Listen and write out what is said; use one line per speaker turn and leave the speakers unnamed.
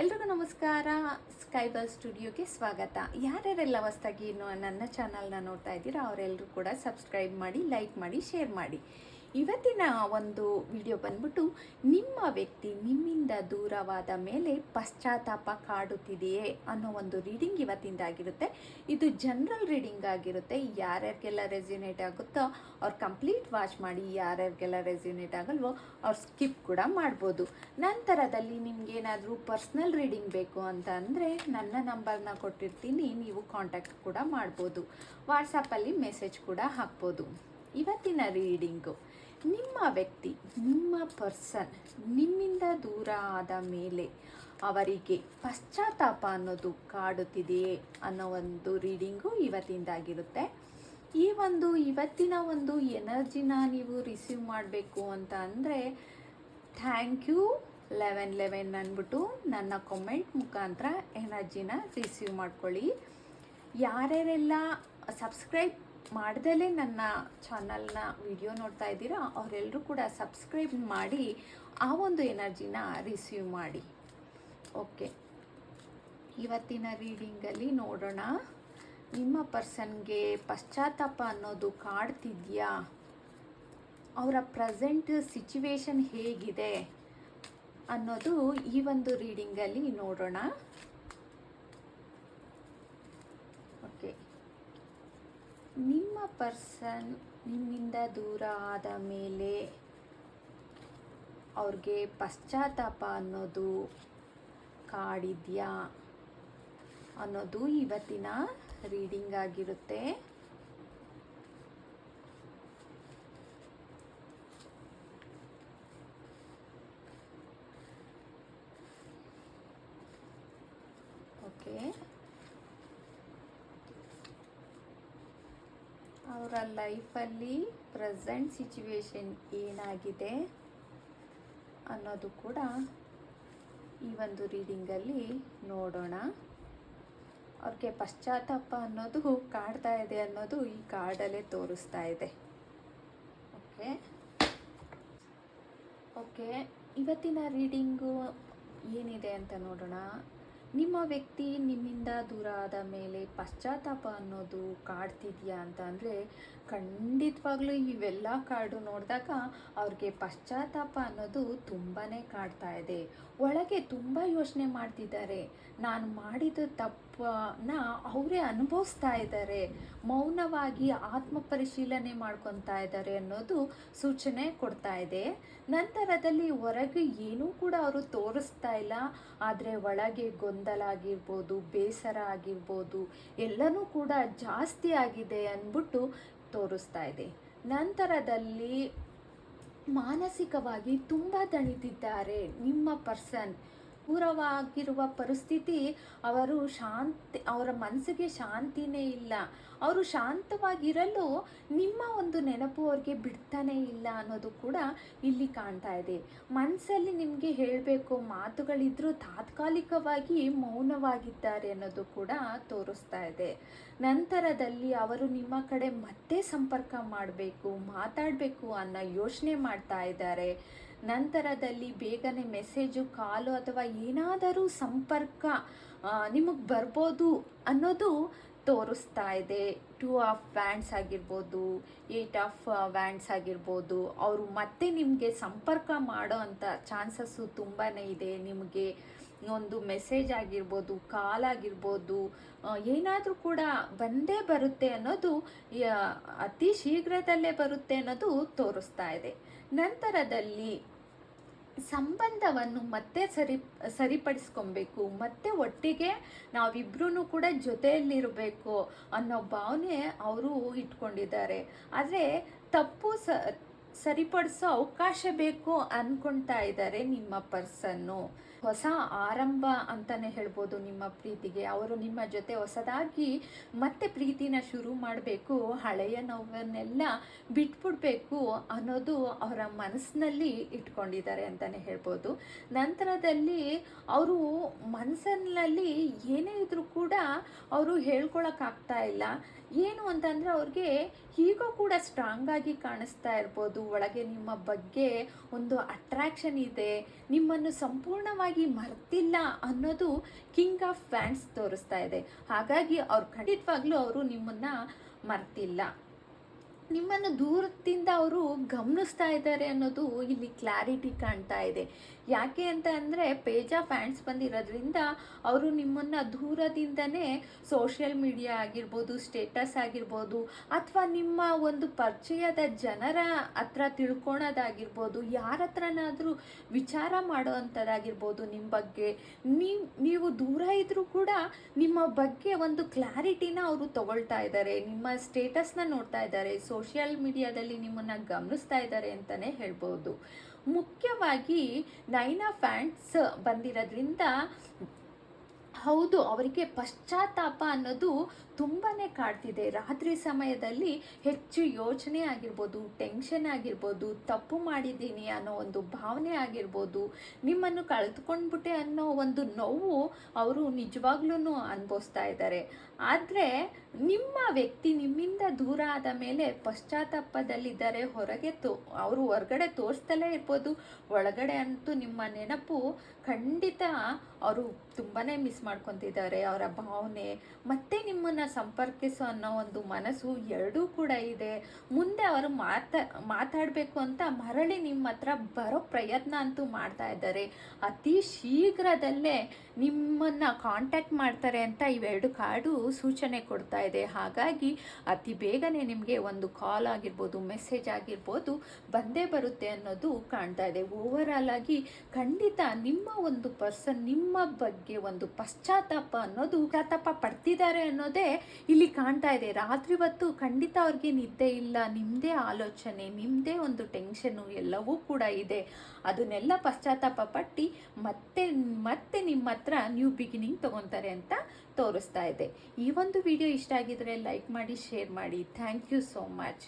ಎಲ್ರಿಗೂ ನಮಸ್ಕಾರ. ಸ್ಕೈಬಲ್ ಸ್ಟುಡಿಯೋಗೆ ಸ್ವಾಗತ. ಯಾರ್ಯಾರೆಲ್ಲ ಹೊಸ್ದಾಗಿ ನನ್ನ ಚಾನಲ್ನ ನೋಡ್ತಾ ಇದ್ದೀರಾ ಅವರೆಲ್ಲರೂ ಕೂಡ ಸಬ್ಸ್ಕ್ರೈಬ್ ಮಾಡಿ, ಲೈಕ್ ಮಾಡಿ, ಶೇರ್ ಮಾಡಿ. ಇವತ್ತಿನ ಒಂದು ವಿಡಿಯೋ ಬಂದ್ಬಿಟ್ಟು, ನಿಮ್ಮ ವ್ಯಕ್ತಿ ನಿಮ್ಮಿಂದ ದೂರವಾದ ಮೇಲೆ ಪಶ್ಚಾತ್ತಾಪ ಕಾಡುತ್ತಿದೆಯೇ ಅನ್ನೋ ಒಂದು ರೀಡಿಂಗ್ ಇವತ್ತಿಂದಾಗಿರುತ್ತೆ. ಇದು ಜನರಲ್ ರೀಡಿಂಗ್ ಆಗಿರುತ್ತೆ. ಯಾರ್ಯಾರಿಗೆಲ್ಲ ರೆಸ್ಯೂನೇಟ್ ಆಗುತ್ತೋ ಅವ್ರು ಕಂಪ್ಲೀಟ್ ವಾಚ್ ಮಾಡಿ, ಯಾರ್ಯಾರಿಗೆಲ್ಲ ರೆಸ್ಯೂನೇಟ್ ಆಗಲ್ವೋ ಅವ್ರು ಸ್ಕಿಪ್ ಕೂಡ ಮಾಡ್ಬೋದು. ನಂತರದಲ್ಲಿ ನಿಮ್ಗೇನಾದರೂ ಪರ್ಸ್ನಲ್ ರೀಡಿಂಗ್ ಬೇಕು ಅಂತ ಅಂದರೆ ನನ್ನ ನಂಬರ್ನ ಕೊಟ್ಟಿರ್ತೀನಿ, ನೀವು ಕಾಂಟ್ಯಾಕ್ಟ್ ಕೂಡ ಮಾಡ್ಬೋದು. ವಾಟ್ಸಪ್ಪಲ್ಲಿ ಮೆಸೇಜ್ ಕೂಡ ಹಾಕ್ಬೋದು. ಇವತ್ತಿನ ರೀಡಿಂಗು, ನಿಮ್ಮ ವ್ಯಕ್ತಿ, ನಿಮ್ಮ ಪರ್ಸನ್ ನಿಮ್ಮಿಂದ ದೂರ ಆದ ಮೇಲೆ ಅವರಿಗೆ ಪಶ್ಚಾತ್ತಾಪ ಅನ್ನೋದು ಕಾಡುತ್ತಿದೆಯೇ ಅನ್ನೋ ಒಂದು ರೀಡಿಂಗು ಇವತ್ತಿಂದಾಗಿರುತ್ತೆ. ಇವತ್ತಿನ ಒಂದು ಎನರ್ಜಿನ ನೀವು ರಿಸೀವ್ ಮಾಡಬೇಕು ಅಂತ ಅಂದರೆ ಥ್ಯಾಂಕ್ ಯು 1111 ಅಂದ್ಬಿಟ್ಟು ನನ್ನ ಕಾಮೆಂಟ್ ಮುಖಾಂತರ ಎನರ್ಜಿನ ರಿಸೀವ್ ಮಾಡ್ಕೊಳ್ಳಿ. ಯಾರ್ಯಾರೆಲ್ಲ ಸಬ್ಸ್ಕ್ರೈಬ್ ಮಾಡ್ದಲೇ ನನ್ನ ಚಾನಲ್ನ ವಿಡಿಯೋ ನೋಡ್ತಾ ಇದ್ದೀರಾ ಅವರೆಲ್ಲರೂ ಕೂಡ ಸಬ್ಸ್ಕ್ರೈಬ್ ಮಾಡಿ ಆ ಒಂದು ಎನರ್ಜಿನ ರಿಸೀವ್ ಮಾಡಿ. ಓಕೆ, ಇವತ್ತಿನ ರೀಡಿಂಗಲ್ಲಿ ನೋಡೋಣ, ನಿಮ್ಮ ಪರ್ಸನ್ಗೆ ಪಶ್ಚಾತ್ತಾಪ ಅನ್ನೋದು ಕಾಡ್ತಿದೆಯಾ, ಅವರ ಪ್ರೆಸೆಂಟ್ ಸಿಚುವೇಶನ್ ಹೇಗಿದೆ ಅನ್ನೋದು ಈ ಒಂದು ರೀಡಿಂಗಲ್ಲಿ ನೋಡೋಣ. ಓಕೆ, ನಿಮ್ಮ ಪರ್ಸನ್ ನಿಮ್ಮಿಂದ ದೂರ ಆದ ಮೇಲೆ ಅವ್ರಿಗೆ ಪಶ್ಚಾತ್ತಾಪ ಅನ್ನೋದು ಕಾಡಿದೆಯಾ ಅನ್ನೋದು ಇವತ್ತಿನ ರೀಡಿಂಗ್ ಆಗಿರುತ್ತೆ. ಓಕೆ, ಅವರ ಲೈಫಲ್ಲಿ ಪ್ರೆಸೆಂಟ್ ಸಿಚುವೇಶನ್ ಏನಾಗಿದೆ ಅನ್ನೋದು ಕೂಡ ಈ ಒಂದು ರೀಡಿಂಗಲ್ಲಿ ನೋಡೋಣ. ಅವ್ರಿಗೆ ಪಶ್ಚಾತ್ತಾಪ ಅನ್ನೋದು ಕಾಡ್ತಾ ಇದೆ ಅನ್ನೋದು ಈ ಕಾರ್ಡಲ್ಲೇ ತೋರಿಸ್ತಾ ಇದೆ. ಓಕೆ, ಇವತ್ತಿನ ರೀಡಿಂಗು ಏನಿದೆ ಅಂತ ನೋಡೋಣ. ನಿಮ್ಮ ವ್ಯಕ್ತಿ ನಿಮ್ಮಿಂದ ದೂರ ಆದ ಮೇಲೆ ಪಶ್ಚಾತ್ತಾಪ ಅನ್ನೋದು ಕಾಡ್ತಿದೆಯಾ ಅಂತ ಅಂದರೆ ಖಂಡಿತವಾಗ್ಲೂ ಇವೆಲ್ಲ ಕಾರ್ಡು ನೋಡಿದಾಗ ಅವ್ರಿಗೆ ಪಶ್ಚಾತ್ತಾಪ ಅನ್ನೋದು ತುಂಬಾ ಕಾಡ್ತಾ ಇದೆ. ಒಳಗೆ ತುಂಬ ಯೋಚನೆ ಮಾಡ್ತಿದ್ದಾರೆ. ನಾನು ಮಾಡಿದ ತಪ್ಪನ್ನ ಅವರೇ ಅನುಭವಿಸ್ತಾ ಇದ್ದಾರೆ. ಮೌನವಾಗಿ ಆತ್ಮ ಪರಿಶೀಲನೆ ಮಾಡ್ಕೊತಾ ಇದ್ದಾರೆ ಅನ್ನೋದು ಸೂಚನೆ ಕೊಡ್ತಾ ಇದೆ. ನಂತರದಲ್ಲಿ ಹೊರಗೆ ಏನೂ ಕೂಡ ಅವರು ತೋರಿಸ್ತಾ ಇಲ್ಲ, ಆದರೆ ಒಳಗೆ ಗೊಂದಲ ಆಗಿರ್ಬೋದು, ಬೇಸರ ಆಗಿರ್ಬೋದು, ಎಲ್ಲನೂ ಕೂಡ ಜಾಸ್ತಿ ಆಗಿದೆ ಅಂದ್ಬಿಟ್ಟು ತೋರಿಸ್ತಾ ಇದೆ. ನಂತರದಲ್ಲಿ ಮಾನಸಿಕವಾಗಿ ತುಂಬ ದಣಿದಿದ್ದಾರೆ ನಿಮ್ಮ ಪರ್ಸನ್. ಪೂರವಾಗಿರುವ ಪರಿಸ್ಥಿತಿ, ಅವರ ಮನಸ್ಸಿಗೆ ಶಾಂತಿನೇ ಇಲ್ಲ. ಅವರು ಶಾಂತವಾಗಿರಲು ನಿಮ್ಮ ಒಂದು ನೆನಪು ಅವ್ರಿಗೆ ಬಿಡ್ತಾನೇ ಇಲ್ಲ ಅನ್ನೋದು ಕೂಡ ಇಲ್ಲಿ ಕಾಣ್ತಾ ಇದೆ. ಮನಸ್ಸಲ್ಲಿ ನಿಮಗೆ ಹೇಳಬೇಕು ಮಾತುಗಳಿದ್ರೂ ತಾತ್ಕಾಲಿಕವಾಗಿ ಮೌನವಾಗಿದ್ದಾರೆ ಅನ್ನೋದು ಕೂಡ ತೋರಿಸ್ತಾ ಇದೆ. ನಂತರದಲ್ಲಿ ಅವರು ನಿಮ್ಮ ಕಡೆ ಮತ್ತೆ ಸಂಪರ್ಕ ಮಾಡಬೇಕು, ಮಾತಾಡಬೇಕು ಅನ್ನೋ ಯೋಚನೆ ಮಾಡ್ತಾ ಇದ್ದಾರೆ. ನಂತರದಲ್ಲಿ ಬೇಗನೆ ಮೆಸೇಜು, ಕಾಲು ಅಥವಾ ಏನಾದರೂ ಸಂಪರ್ಕ ನಿಮಗೆ ಬರ್ಬೋದು ಅನ್ನೋದು ತೋರಿಸ್ತಾ ಇದೆ. 2 ಆಫ್ ವ್ಯಾಂಡ್ಸ್ ಆಗಿರ್ಬೋದು, 8 ಆಫ್ ವ್ಯಾಂಡ್ಸ್ ಆಗಿರ್ಬೋದು. ಅವರು ಮತ್ತೆ ನಿಮಗೆ ಸಂಪರ್ಕ ಮಾಡೋ ಅಂಥ ಚಾನ್ಸಸ್ಸು ತುಂಬಾ ಇದೆ. ನಿಮಗೆ ಒಂದು ಮೆಸೇಜ್ ಆಗಿರ್ಬೋದು, ಕಾಲ್ ಆಗಿರ್ಬೋದು, ಏನಾದರೂ ಕೂಡ ಬಂದೇ ಬರುತ್ತೆ ಅನ್ನೋದು, ಅತಿ ಶೀಘ್ರದಲ್ಲೇ ಬರುತ್ತೆ ಅನ್ನೋದು ತೋರಿಸ್ತಾ ಇದೆ. ನಂತರದಲ್ಲಿ ಸಂಬಂಧವನ್ನು ಮತ್ತೆ ಸರಿಪಡಿಸ್ಕೊಬೇಕು, ಮತ್ತೆ ಒಟ್ಟಿಗೆ ನಾವಿಬ್ರೂ ಕೂಡ ಜೊತೆಯಲ್ಲಿರಬೇಕು ಅನ್ನೋ ಭಾವನೆ ಅವರು ಇಟ್ಕೊಂಡಿದ್ದಾರೆ. ಆದರೆ ತಪ್ಪು ಸರಿಪಡಿಸೋ ಅವಕಾಶ ಬೇಕು ಅಂದ್ಕೊಳ್ತಾ ಇದ್ದಾರೆ ನಿಮ್ಮ ಪರ್ಸನ್ನು. ಹೊಸ ಆರಂಭ ಅಂತಲೇ ಹೇಳ್ಬೋದು ನಿಮ್ಮ ಪ್ರೀತಿಗೆ. ಅವರು ನಿಮ್ಮ ಜೊತೆ ಹೊಸದಾಗಿ ಮತ್ತೆ ಪ್ರೀತಿನ ಶುರು ಮಾಡಬೇಕು, ಹಳೆಯ ನೋವನ್ನೆಲ್ಲ ಬಿಟ್ಬಿಡ್ಬೇಕು ಅನ್ನೋದು ಅವರ ಮನಸ್ಸಿನಲ್ಲಿ ಇಟ್ಕೊಂಡಿದ್ದಾರೆ ಅಂತಲೇ ಹೇಳ್ಬೋದು. ನಂತರದಲ್ಲಿ ಅವರು ಮನಸ್ಸಿನಲ್ಲಿ ಏನೇ ಇದ್ರೂ ಕೂಡ ಅವರು ಹೇಳ್ಕೊಳಕ್ಕಾಗ್ತಾ ಇಲ್ಲ. ಏನು ಅಂತಂದರೆ ಅವ್ರಿಗೆ ಈಗೋ ಕೂಡ ಸ್ಟ್ರಾಂಗ್ ಆಗಿ ಕಾಣಿಸ್ತಾ ಇರ್ಬೋದು. ಒಳಗೆ ನಿಮ್ಮ ಬಗ್ಗೆ ಒಂದು ಅಟ್ರಾಕ್ಷನ್ ಇದೆ, ನಿಮ್ಮನ್ನು ಸಂಪೂರ್ಣವಾಗಿ ಮರ್ತಿಲ್ಲ ಅನ್ನೋದು ಕಿಂಗ್ ಆಫ್ ಫ್ಯಾನ್ಸ್ ತೋರಿಸ್ತಾ ಇದೆ. ಹಾಗಾಗಿ ಅವ್ರು ಖಂಡಿತವಾಗ್ಲೂ ಅವರು ನಿಮ್ಮನ್ನು ಮರ್ತಿಲ್ಲ, ನಿಮ್ಮನ್ನು ದೂರದಿಂದ ಅವರು ಗಮನಿಸ್ತಾ ಇದ್ದಾರೆ ಅನ್ನೋದು ಇಲ್ಲಿ ಕ್ಲಾರಿಟಿ ಕಾಣ್ತಾ ಇದೆ. ಯಾಕೆ ಅಂತ ಅಂದರೆ ಪೇಜ್ ಆಫ್ ಫ್ಯಾನ್ಸ್ ಬಂದಿರೋದ್ರಿಂದ ಅವರು ನಿಮ್ಮನ್ನು ದೂರದಿಂದನೇ ಸೋಷಿಯಲ್ ಮೀಡಿಯಾ ಆಗಿರ್ಬೋದು, ಸ್ಟೇಟಸ್ ಆಗಿರ್ಬೋದು, ಅಥವಾ ನಿಮ್ಮ ಒಂದು ಪರಿಚಯದ ಜನರ ಹತ್ರ ತಿಳ್ಕೊಳೋದಾಗಿರ್ಬೋದು, ಯಾರ ಹತ್ರನಾದರೂ ವಿಚಾರ ಮಾಡೋ ಅಂಥದ್ದಾಗಿರ್ಬೋದು, ನಿಮ್ಮ ಬಗ್ಗೆ ನೀವು ದೂರ ಇದ್ದರೂ ಕೂಡ ನಿಮ್ಮ ಬಗ್ಗೆ ಒಂದು ಕ್ಲಾರಿಟಿನ ಅವರು ತಗೊಳ್ತಾ ಇದ್ದಾರೆ, ನಿಮ್ಮ ಸ್ಟೇಟಸ್ನ ನೋಡ್ತಾ ಇದ್ದಾರೆ, ಸೋಷಿಯಲ್ ಮೀಡಿಯಾದಲ್ಲಿ ನಿಮ್ಮನ್ನು ಗಮನಿಸ್ತಾ ಇದ್ದಾರೆ ಅಂತಲೇ ಹೇಳ್ಬೋದು. ಮುಖ್ಯವಾಗಿ 9 ಆಫ್ ಫ್ಯಾನ್ಸ್ ಬಂದಿರೋದ್ರಿಂದ ಹೌದು, ಅವರಿಗೆ ಪಶ್ಚಾತ್ತಾಪ ಅನ್ನೋದು ತುಂಬಾ ಕಾಡ್ತಿದೆ. ರಾತ್ರಿ ಸಮಯದಲ್ಲಿ ಹೆಚ್ಚು ಯೋಚನೆ ಆಗಿರ್ಬೋದು, ಟೆನ್ಷನ್ ಆಗಿರ್ಬೋದು, ತಪ್ಪು ಮಾಡಿದ್ದೀನಿ ಅನ್ನೋ ಒಂದು ಭಾವನೆ ಆಗಿರ್ಬೋದು, ನಿಮ್ಮನ್ನು ಕಳೆದುಕೊಂಡ್ಬಿಟ್ಟೆ ಅನ್ನೋ ಒಂದು ನೋವು ಅವರು ನಿಜವಾಗ್ಲೂ ಅನುಭವಿಸ್ತಾ ಇದ್ದಾರೆ. ಆದರೆ ನಿಮ್ಮ ವ್ಯಕ್ತಿ ನಿಮ್ಮಿಂದ ದೂರ ಆದ ಮೇಲೆ ಪಶ್ಚಾತ್ತಾಪದಲ್ಲಿದ್ದಾರೆ. ಅವರು ಹೊರಗಡೆ ತೋರಿಸ್ತಲೇ ಇರ್ಬೋದು, ಒಳಗಡೆ ಅಂತೂ ನಿಮ್ಮ ನೆನಪು ಖಂಡಿತ ಅವರು ತುಂಬಾ ಮಿಸ್ ಮಾಡ್ಕೊತಿದ್ದಾರೆ. ಅವರ ಭಾವನೆ ಮತ್ತೆ ನಿಮ್ಮನ್ನು ಸಂಪರ್ಕಿಸೋ ಅನ್ನೋ ಒಂದು ಮನಸ್ಸು ಎರಡೂ ಕೂಡ ಇದೆ. ಮುಂದೆ ಅವರು ಮಾತಾಡಬೇಕು ಅಂತ ಮರಳಿ ನಿಮ್ಮ ಹತ್ರ ಬರೋ ಪ್ರಯತ್ನ ಅಂತೂ ಮಾಡ್ತಾ ಇದ್ದಾರೆ. ಅತಿ ಶೀಘ್ರದಲ್ಲೇ ನಿಮ್ಮನ್ನು ಕಾಂಟ್ಯಾಕ್ಟ್ ಮಾಡ್ತಾರೆ ಅಂತ ಇವೆರಡು ಕಾರ್ಡು ಸೂಚನೆ ಕೊಡ್ತಾ ಇದೆ. ಹಾಗಾಗಿ ಅತಿ ಬೇಗನೆ ನಿಮಗೆ ಒಂದು ಕಾಲ್ ಆಗಿರ್ಬೋದು, ಮೆಸೇಜ್ ಆಗಿರ್ಬೋದು ಬಂದೇ ಬರುತ್ತೆ ಅನ್ನೋದು ಕಾಣ್ತಾ ಇದೆ. ಓವರಾಲ್ ಆಗಿ ಖಂಡಿತ ನಿಮ್ಮ ಒಂದು ಪರ್ಸನ್ ನಿಮ್ಮ ಬಗ್ಗೆ ಒಂದು ಪಶ್ಚಾತ್ತಾಪ ಪಡ್ತಿದ್ದಾರೆ ಅನ್ನೋದೇ ಇಲ್ಲಿ ಕಾಣ್ತಾ ಇದೆ. ರಾತ್ರಿ ಹೊತ್ತು ಖಂಡಿತ ಅವ್ರಿಗೆ ನಿದ್ದೆ ಇಲ್ಲ, ನಿಮ್ಮದೇ ಆಲೋಚನೆ, ನಿಮ್ಮದೇ ಒಂದು ಟೆನ್ಷನ್ನು ಎಲ್ಲವೂ ಕೂಡ ಇದೆ. ಅದನ್ನೆಲ್ಲ ಪಶ್ಚಾತ್ತಾಪ ಪಟ್ಟು ಮತ್ತೆ ನಿಮ್ಮ ಹತ್ರ ನ್ಯೂ ಬಿಗಿನಿಂಗ್ ತೊಗೊತಾರೆ ಅಂತ ತೋರಿಸ್ತಾ ಇದೆ. ಈ ಒಂದು ವಿಡಿಯೋ ಇಷ್ಟ ಆಗಿದ್ರೆ ಲೈಕ್ ಮಾಡಿ, ಶೇರ್ ಮಾಡಿ. Thank you so much.